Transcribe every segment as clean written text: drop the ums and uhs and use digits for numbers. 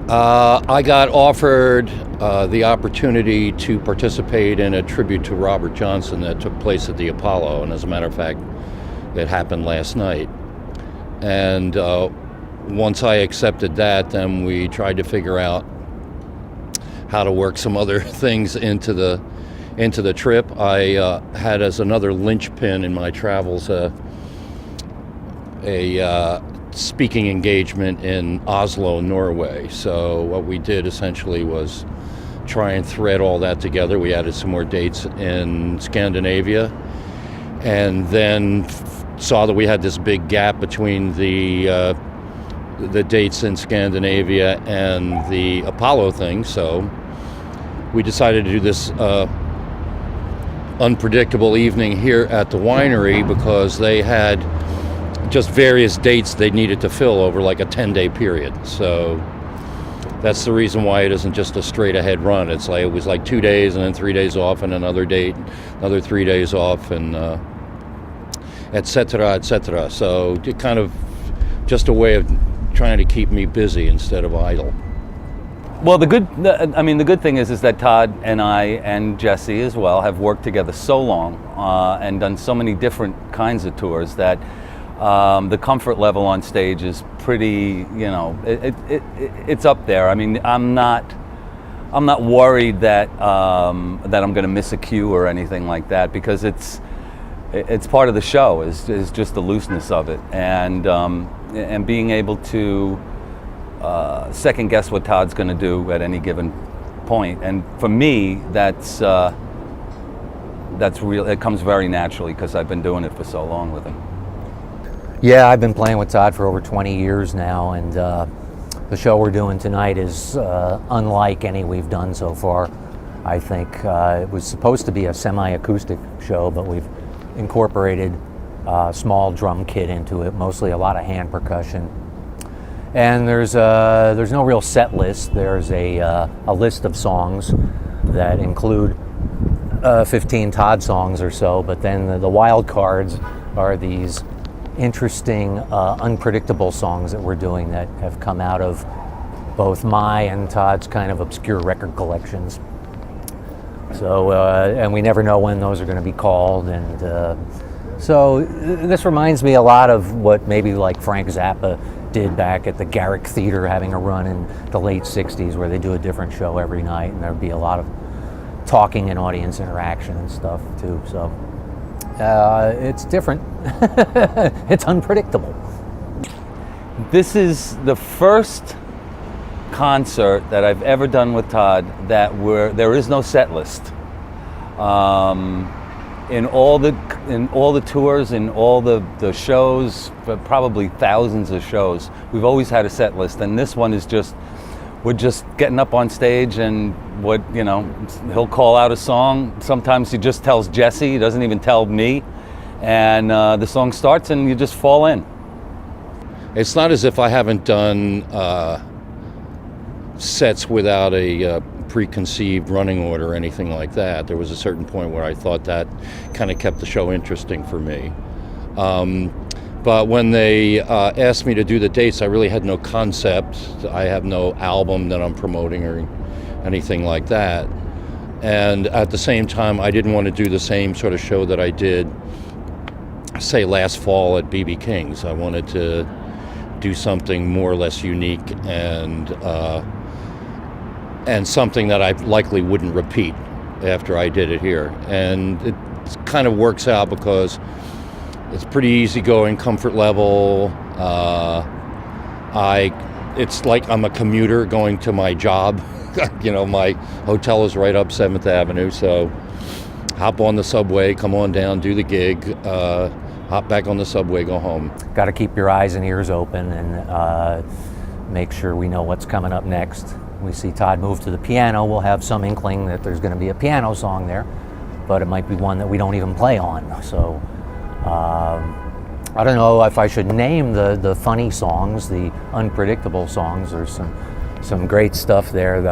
I got offered the opportunity to participate in a tribute to Robert Johnson that took place at the Apollo, and as a matter of fact, it happened last night. And once I accepted that, then we tried to figure out how to work some other things into the trip. I had as another linchpin in my travels a speaking engagement in Oslo, Norway. So what we did essentially was try and thread all that together. We added some more dates in Scandinavia, and then saw that we had this big gap between the dates in Scandinavia and the Apollo thing. So we decided to do this unpredictable evening here at the winery because they had just various dates they needed to fill over like a 10-day period. So that's the reason why it isn't just a straight ahead run. It was like 2 days and then 3 days off and another date, another 3 days off, and et cetera, et cetera. So it kind of just a way of trying to keep me busy instead of idle. Well, the good thing is that Todd and I and Jesse as well have worked together so long and done so many different kinds of tours that the comfort level on stage is pretty, it's up there. I mean, I'm not worried that I'm going to miss a cue or anything like that, because it's part of the show. Is just the looseness of it, and being able to second guess what Todd's going to do at any given point. And for me, that's real. It comes very naturally because I've been doing it for so long with him. Yeah, I've been playing with Todd for over 20 years now, and the show we're doing tonight is unlike any we've done so far. I think it was supposed to be a semi-acoustic show, but we've incorporated a small drum kit into it, mostly a lot of hand percussion. And there's no real set list. There's a list of songs that include 15 Todd songs or so, but then the wild cards are these interesting, unpredictable songs that we're doing that have come out of both my and Todd's kind of obscure record collections. So, and we never know when those are going to be called, and so this reminds me a lot of what maybe like Frank Zappa did back at the Garrick Theater, having a run in the late 60s where they do a different show every night, and there'd be a lot of talking and audience interaction and stuff too. So it's different. It's unpredictable. This is the first concert that I've ever done with Todd there is no set list. In all the tours, in all the shows, probably thousands of shows, we've always had a set list, and this one is we're just getting up on stage, and he'll call out a song. Sometimes he just tells Jesse, he doesn't even tell me, and the song starts and you just fall in. It's not as if I haven't done sets without a preconceived running order or anything like that. There was a certain point where I thought that kind of kept the show interesting for me. But when they asked me to do the dates, I really had no concept. I have no album that I'm promoting or anything like that. And at the same time, I didn't want to do the same sort of show that I did, say, last fall at B.B. King's. I wanted to do something more or less unique and something that I likely wouldn't repeat after I did it here. And it kind of works out because it's pretty easygoing, comfort level. It's like I'm a commuter going to my job. My hotel is right up 7th Avenue, so hop on the subway, come on down, do the gig, hop back on the subway, go home. Got to keep your eyes and ears open and make sure we know what's coming up next. We see Todd move to the piano, we'll have some inkling that there's going to be a piano song there, but it might be one that we don't even play on. So I don't know if I should name the funny songs, the unpredictable songs. There's some great stuff there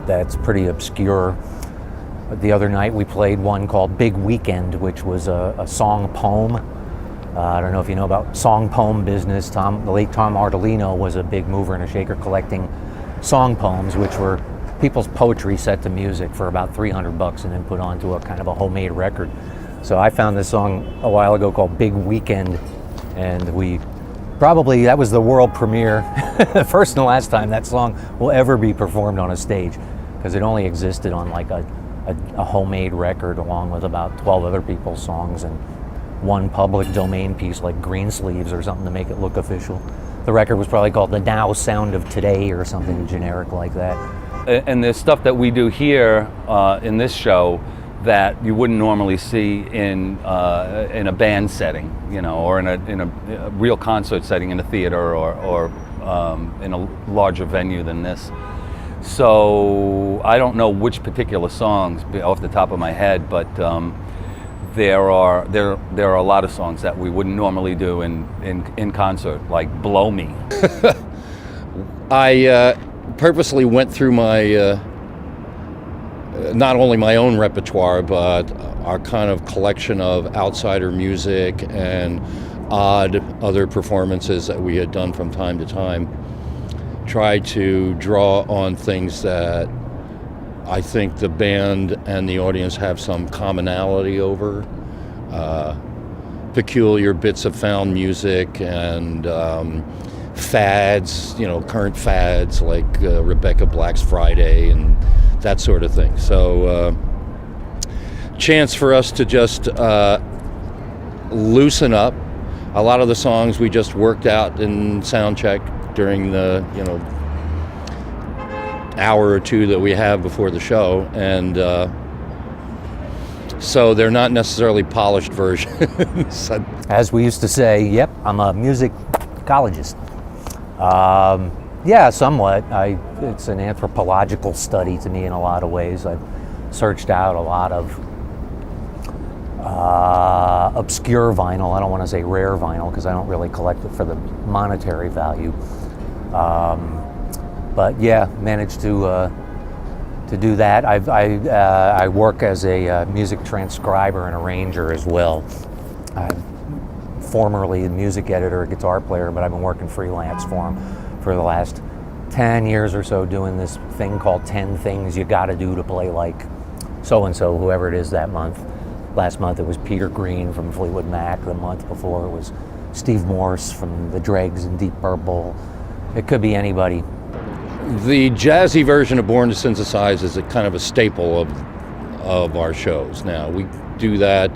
that's pretty obscure. The other night we played one called Big Weekend, which was a song poem. I don't know if you know about song poem business. The late Tom Ardolino was a big mover and a shaker collecting song poems, which were people's poetry set to music for about $300 and then put onto a kind of a homemade record. So I found this song a while ago called Big Weekend, and that was the world premiere, the first and the last time that song will ever be performed on a stage, because it only existed on like a homemade record along with about 12 other people's songs and one public domain piece like Greensleeves or something to make it look official. The record was probably called The Now Sound of Today or something generic like that. And there's stuff that we do here in this show that you wouldn't normally see in a band setting, or in a real concert setting in a theater or in a larger venue than this. So I don't know which particular songs off the top of my head, but there are a lot of songs that we wouldn't normally do in concert, like "Blow Me." I purposely went through my not only my own repertoire, but our kind of collection of outsider music and odd other performances that we had done from time to time. Try to draw on things that I think the band and the audience have some commonality over. Peculiar bits of found music and fads, current fads like Rebecca Black's Friday and that sort of thing. So chance for us to just loosen up. A lot of the songs we just worked out in sound check during the hour or two that we have before the show, and so they're not necessarily polished versions. As we used to say, yep, I'm a musicologist. Yeah, somewhat. It's an anthropological study to me in a lot of ways. I've searched out a lot of obscure vinyl. I don't want to say rare vinyl because I don't really collect it for the monetary value. But yeah, managed to do that. I work as a music transcriber and arranger as well. I'm formerly a music editor, a guitar player, but I've been working freelance for him for the last 10 years or so, doing this thing called 10 Things You Gotta Do to Play Like So-and-so, whoever it is that month. Last month it was Peter Green from Fleetwood Mac. The month before it was Steve Morse from the Dregs and Deep Purple. It could be anybody. The jazzy version of Born to Synthesize is a kind of a staple of our shows now. We do that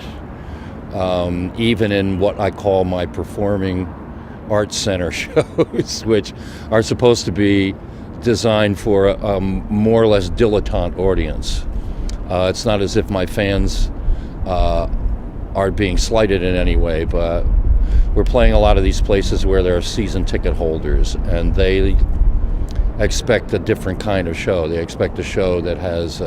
even in what I call my performing arts center shows, which are supposed to be designed for a more or less dilettante audience. It's not as if my fans are being slighted in any way, but we're playing a lot of these places where there are season ticket holders, and they expect a different kind of show. They expect a show that has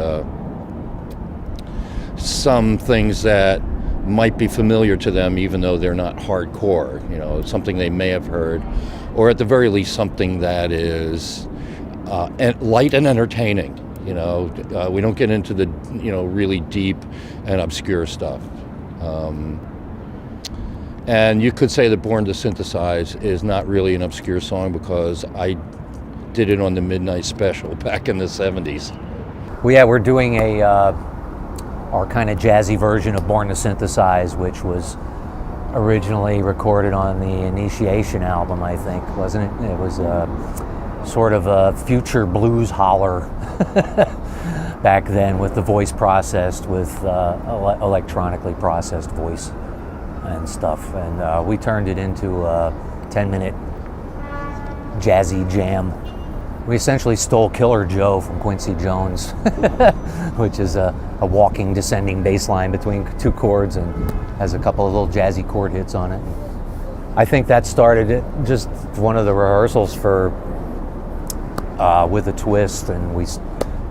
some things that might be familiar to them, even though they're not hardcore, something they may have heard, or at the very least something that is light and entertaining. We don't get into the really deep and obscure stuff. And you could say that Born to Synthesize is not really an obscure song because I did it on the Midnight Special back in the 70s. Well, yeah, we're doing our kind of jazzy version of Born to Synthesize, which was originally recorded on the Initiation album, I think, wasn't it? It was sort of a future blues holler back then, with the voice processed with electronically processed voice and stuff. And we turned it into a 10-minute jazzy jam. We essentially stole Killer Joe from Quincy Jones, which is a walking, descending bass line between two chords and has a couple of little jazzy chord hits on it. I think that started it, just one of the rehearsals for With a Twist, and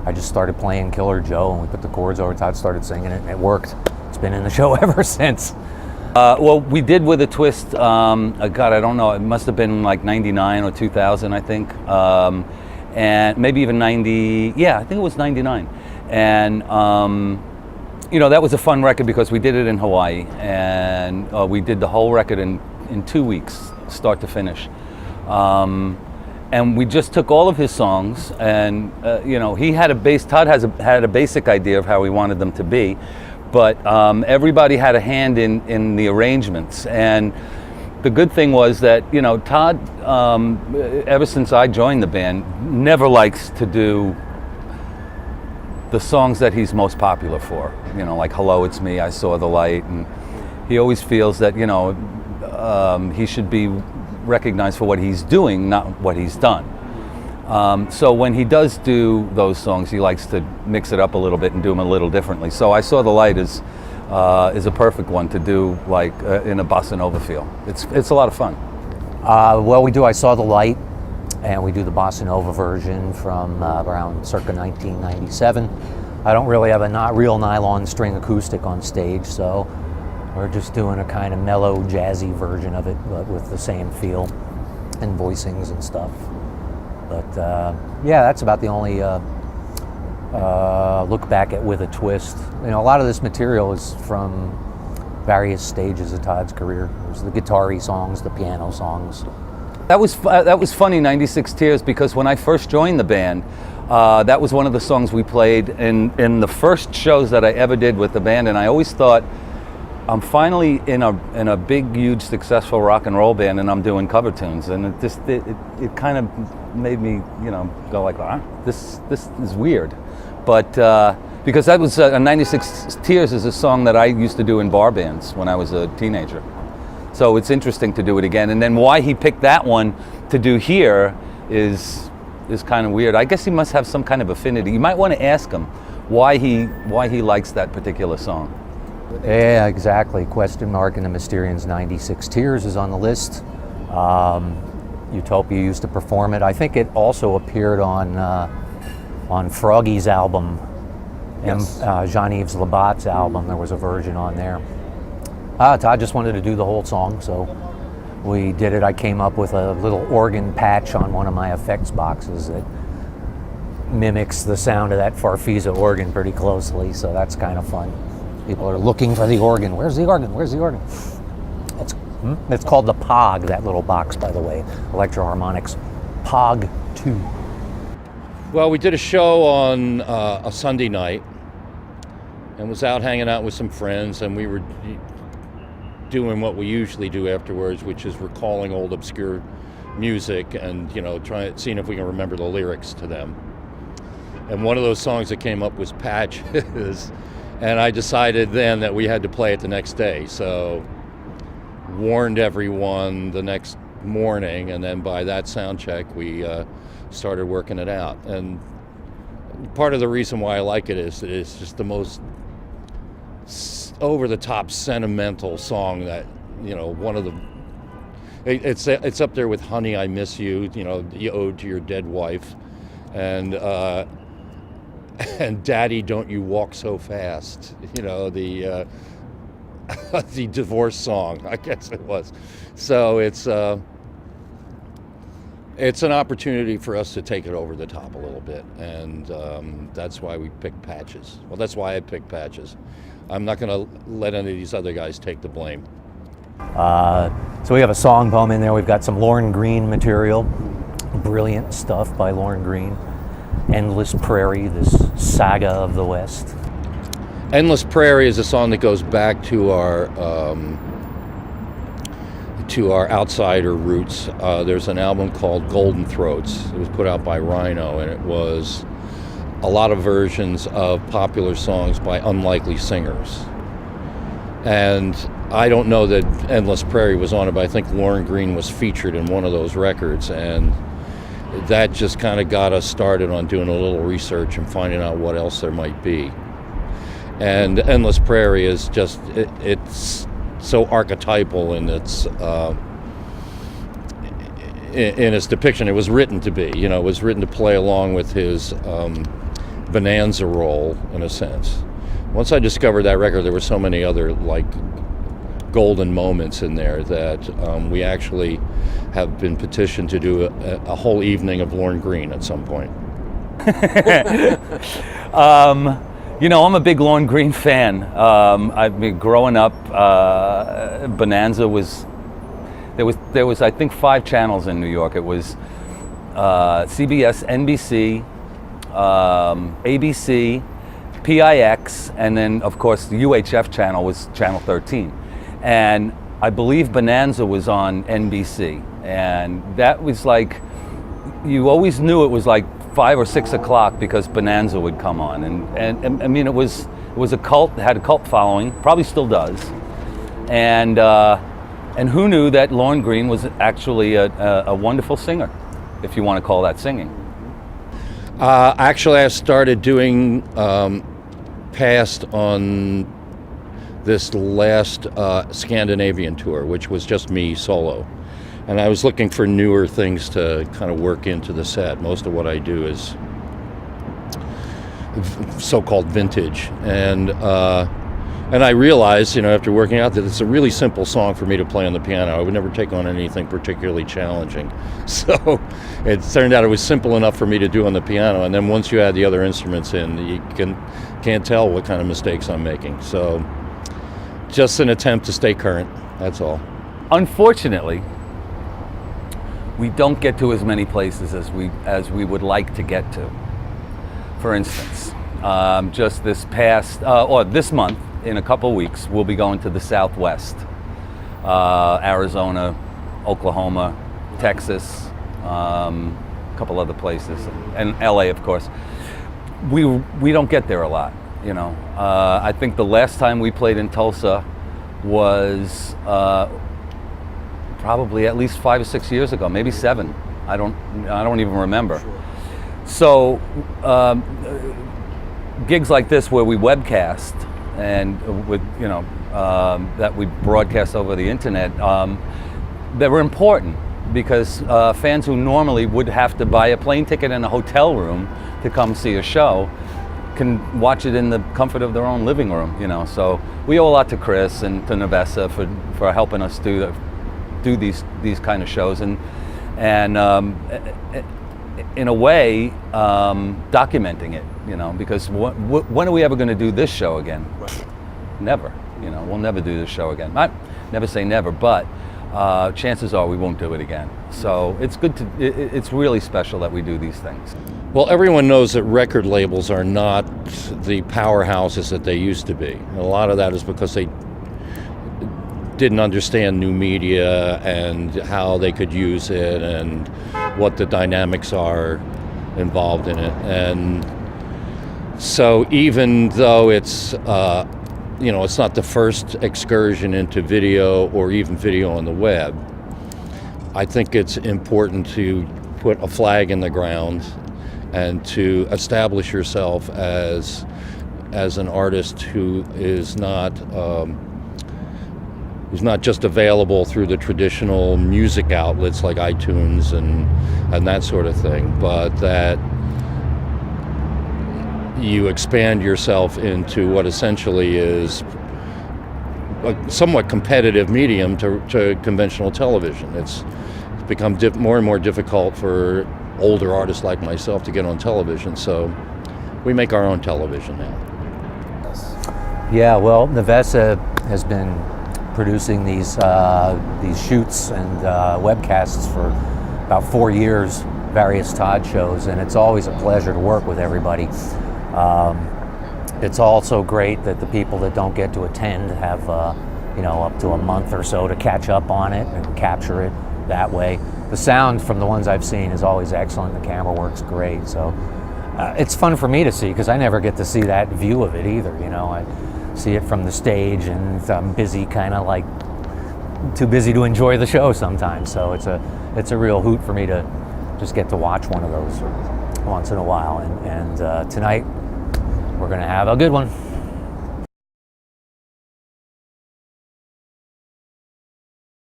I just started playing Killer Joe, and we put the chords over. Todd started singing it, and it worked. It's been in the show ever since. Well, we did With a Twist, God, I don't know, it must have been like 99 or 2000, I think. And maybe even 90, yeah, I think it was 99. And, that was a fun record because we did it in Hawaii, and we did the whole record in 2 weeks, start to finish. and we just took all of his songs, and he had a base. Todd had a basic idea of how he wanted them to be, but everybody had a hand in the arrangements. And the good thing was that Todd, ever since I joined the band, never likes to do the songs that he's most popular for. Like "Hello, It's Me," "I Saw the Light," and he always feels that he should be recognized for what he's doing, not what he's done. So when he does do those songs, he likes to mix it up a little bit and do them a little differently. So "I Saw the Light" is a perfect one to do like in a bossa nova feel. It's a lot of fun. Well, we do "I Saw the Light," and we do the bossa nova version from around circa 1997. I don't really have a real nylon string acoustic on stage, so we're just doing a kind of mellow, jazzy version of it, but with the same feel and voicings and stuff. But yeah, that's about the only look back at with a twist. A lot of this material is from various stages of Todd's career. There's the guitar-y songs, the piano songs. That was funny, 96 Tears, because when I first joined the band, that was one of the songs we played in the first shows that I ever did with the band, and I always thought, I'm finally in a big, huge, successful rock and roll band, and I'm doing cover tunes, and it kind of made me, go like, this is weird, but because that was 96 Tears is a song that I used to do in bar bands when I was a teenager, so it's interesting to do it again. And then why he picked that one to do here is kind of weird. I guess he must have some kind of affinity. You might want to ask him why he likes that particular song. Yeah, exactly. Question Mark and the Mysterians' 96 Tears is on the list. Utopia used to perform it. I think it also appeared on Froggy's album, Yes. and Jean-Yves Labat's album. There was a version on there. Todd just wanted to do the whole song, so we did it. I came up with a little organ patch on one of my effects boxes that mimics the sound of that Farfisa organ pretty closely, so that's kind of fun. People are looking for the organ. Where's the organ? Where's the organ? It's called the POG, that little box, by the way. Electro-Harmonix POG 2. Well, we did a show on a Sunday night and was out hanging out with some friends, and we were doing what we usually do afterwards, which is recalling old obscure music and seeing if we can remember the lyrics to them. And one of those songs that came up was Patches. And I decided then that we had to play it the next day, so warned everyone the next morning, and then by that sound check we started working it out. And part of the reason why I like it is it's just the most over-the-top sentimental song that, one of the, it's up there with Honey, I Miss You, the ode to your dead wife, and Daddy, Don't You Walk So Fast, the the divorce song, I guess it was. So it's an opportunity for us to take it over the top a little bit, and that's why we picked Patches. Well, that's why I picked Patches. I'm not going to let any of these other guys take the blame. So we have a song poem in there. We've got some Lorne Greene material, brilliant stuff by Lorne Greene. Endless Prairie, this saga of the West. Endless Prairie is a song that goes back to our outsider roots. There's an album called Golden Throats. It was put out by Rhino, and it was a lot of versions of popular songs by unlikely singers. And I don't know that Endless Prairie was on it, but I think Lorne Greene was featured in one of those records, and that just kind of got us started on doing a little research and finding out what else there might be. And Endless Prairie is just, it's so archetypal in its depiction. It was written to be, it was written to play along with his bonanza role, in a sense. Once I discovered that record, there were so many other golden moments in there that we actually have been petitioned to do a whole evening of Lorne Greene at some point. I'm a big Lorne Greene fan. I've been growing up. Bonanza was there was I think 5 channels in New York. It was CBS, NBC, ABC, PIX, and then of course the UHF channel was channel 13. And I believe Bonanza was on NBC, and that was like, you always knew it was like 5 or 6 o'clock because Bonanza would come on, and I mean it was a cult, had a cult following, probably still does, and who knew that Lorne Greene was actually a wonderful singer, if you want to call that singing. Actually, I started doing past on this last Scandinavian tour, which was just me solo. And I was looking for newer things to kind of work into the set. Most of what I do is so-called vintage. And I realized, after working out, that it's a really simple song for me to play on the piano. I would never take on anything particularly challenging. So it turned out it was simple enough for me to do on the piano. And then once you add the other instruments in, you can't tell what kind of mistakes I'm making. So just an attempt to stay current, that's all. Unfortunately, we don't get to as many places as we would like to get to. For instance, just this past, or this month, in a couple weeks, we'll be going to the Southwest, Arizona, Oklahoma, Texas, a couple other places, and LA, of course. We don't get there a lot, I think the last time we played in Tulsa was probably at least 5 or 6 years ago, maybe 7. I don't even remember. So gigs like this where we webcast and with that we broadcast over the internet, they were important because fans who normally would have to buy a plane ticket and a hotel room to come see a show can watch it in the comfort of their own living room. So we owe a lot to Chris and to Nevessa for helping us do these kind of shows, and in a way documenting it, because when are we ever going to do this show again? Right. Never. We'll never do this show again. I never say never, but chances are we won't do it again. So it's good it's really special that we do these things. Well, everyone knows that record labels are not the powerhouses that they used to be. And a lot of that is because they didn't understand new media and how they could use it and what the dynamics are involved in it. And so even though it's it's not the first excursion into video or even video on the web, I think it's important to put a flag in the ground and to establish yourself as an artist who is not just available through the traditional music outlets like iTunes and that sort of thing, but that you expand yourself into what essentially is a somewhat competitive medium to conventional television. It's become more and more difficult for older artists like myself to get on television, so we make our own television now. Yeah, well, Nevessa has been producing these shoots and webcasts for about 4 years, various Todd shows, and it's always a pleasure to work with everybody. It's also great that the people that don't get to attend have up to a month or so to catch up on it and capture it that way. The sound from the ones I've seen is always excellent. The camera works great, so it's fun for me to see because I never get to see that view of it either. I see it from the stage, and I'm busy, kind of like too busy to enjoy the show sometimes. So it's a real hoot for me to just get to watch one of those once in a while. And tonight we're going to have a good one.